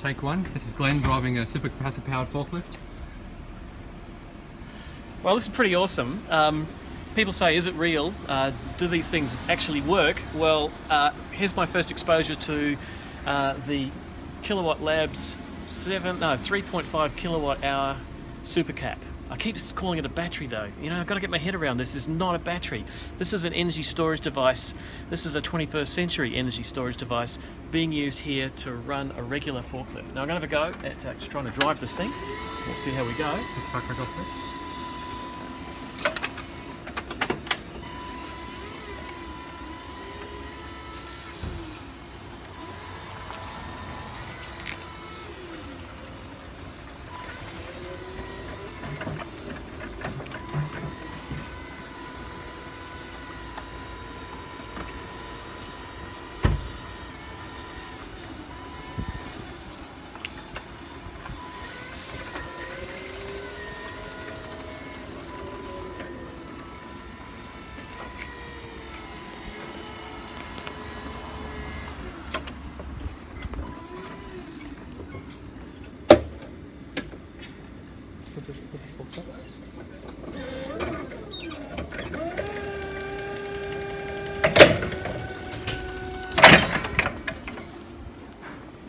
take one. This is Glenn driving a super capacitor powered forklift. Well, this is pretty awesome. People say, is it real? Do these things actually work? Well, here's my first exposure to the Kilowatt Labs 3.5 kilowatt hour super cap. I keep calling it a battery though. You know, I've got to get my head around this. It's not a battery. This is an energy storage device. This is a 21st century energy storage device being used here to run a regular forklift. Now I'm going to have a go at just trying to drive this thing. We'll see how we go.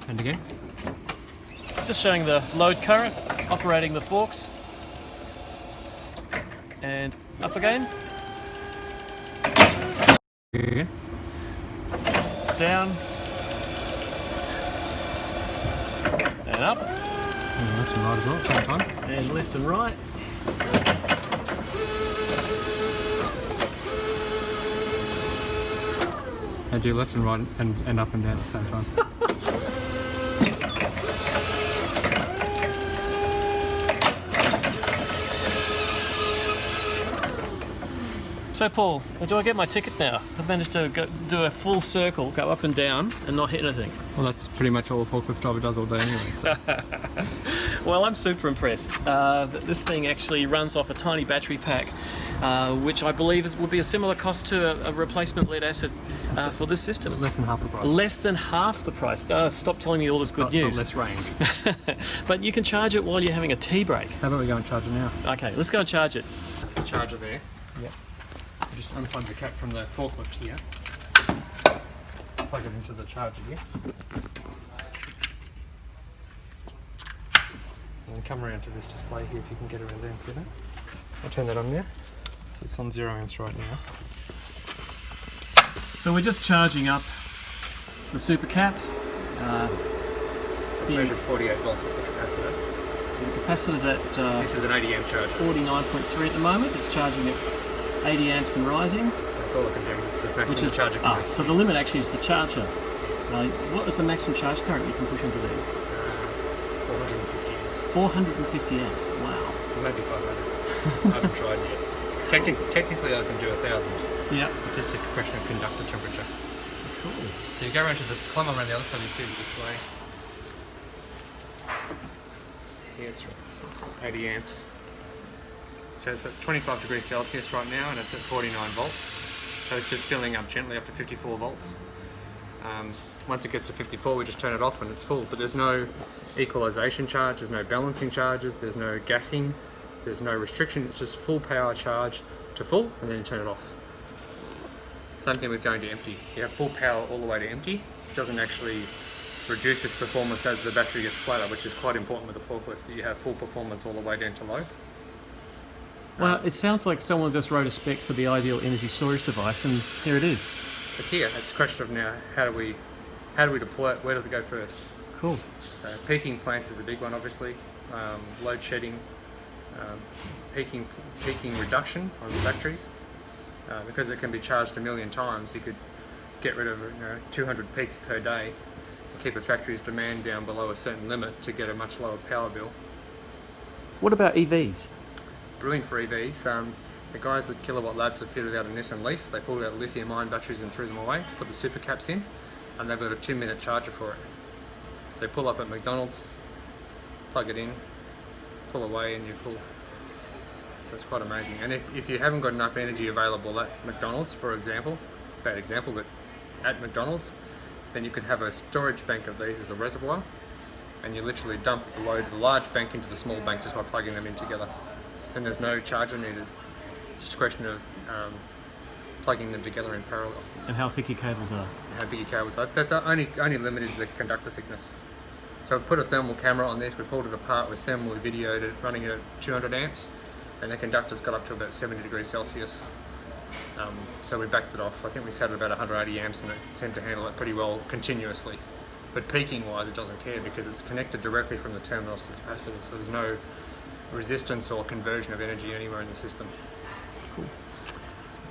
And again. Just showing the load current, operating the forks. And up again. Again. Down. And up. And left and right as well, same time. And left and right. And do left and right and up and down at the same time. So Paul, do I get my ticket now? I've managed to do a full circle, go up and down and not hit anything. Well, that's pretty much all a forklift driver does all day anyway. So. Well, I'm super impressed. This thing actually runs off a tiny battery pack, which I believe would be a similar cost to a replacement lead acid for this system. Less than half the price. Less than half the price. Stop telling me all this good news. Less range. But you can charge it while you're having a tea break. How about we go and charge it now? Okay, let's go and charge it. That's the charger there. Yep. I'll just unplug the cap from the forklift here. Plug it into the charger here. And then come around to this display here if you can get around there and see that. I'll turn that on now. So it's on 0 amps right now. So we're just charging up the super cap. It's 348 volts at the capacitor. So the capacitor's at This is an 80 amp charger. 49.3 at the moment. It's charging at 80 amps and rising. That's all I can do. It's the maximum Which is charger current. so the limit actually is the charger. What is the maximum charge current you can push into these? 450 amps. 450 amps. Wow. Maybe 500. I haven't tried yet. Technically I can do 1,000. Yeah. It's just a question of conductor temperature. Cool. So you go around to the climb around the other side, you see the display. Here it's 80 amps. So it's at 25 degrees Celsius right now and it's at 49 volts. So it's just filling up gently up to 54 volts. Once it gets to 54 we just turn it off when it's full, but there's no equalization charge, there's no balancing charges, there's no gassing, there's no restriction, it's just full power charge to full and then you turn it off. Same thing with going to empty. You have full power all the way to empty. It doesn't actually reduce its performance as the battery gets flatter, which is quite important with the forklift, that you have full performance all the way down to low. Well, it sounds like someone just wrote a spec for the ideal energy storage device, and here it is. It's here. It's a question of now, how do we deploy it? Where does it go first? Cool. So peaking plants is a big one, obviously. Load shedding, peaking reduction on the batteries, because it can be charged 1,000,000 times. You could get rid of 200 peaks per day and keep a factory's demand down below a certain limit to get a much lower power bill. What about EVs? Brilliant for EVs. The guys at Kilowatt Labs have fitted out a Nissan Leaf. They pulled out lithium-ion batteries and threw them away, put the super caps in, and they've got a 2-minute charger for it. So you pull up at McDonald's, plug it in, pull away, and you're full. So it's quite amazing. And if you haven't got enough energy available at McDonald's, for example, bad example, but at McDonald's, then you could have a storage bank of these as a reservoir, and you literally dump the load of the large bank into the small bank just by plugging them in together. Then there's no charger needed. It's just a question of plugging them together in parallel. And how thick your cables are. How big your cables are. That's the only limit is the conductor thickness. So we've put a thermal camera on this, we pulled it apart, we thermally videoed it, running it at 200 amps, and the conductor's got up to about 70 degrees Celsius. So we backed it off. I think we set it about 180 amps and it seemed to handle it pretty well continuously. But peaking wise, it doesn't care because it's connected directly from the terminals to the capacitor, so there's no resistance or conversion of energy anywhere in the system. Cool.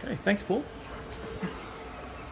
Okay, thanks Paul.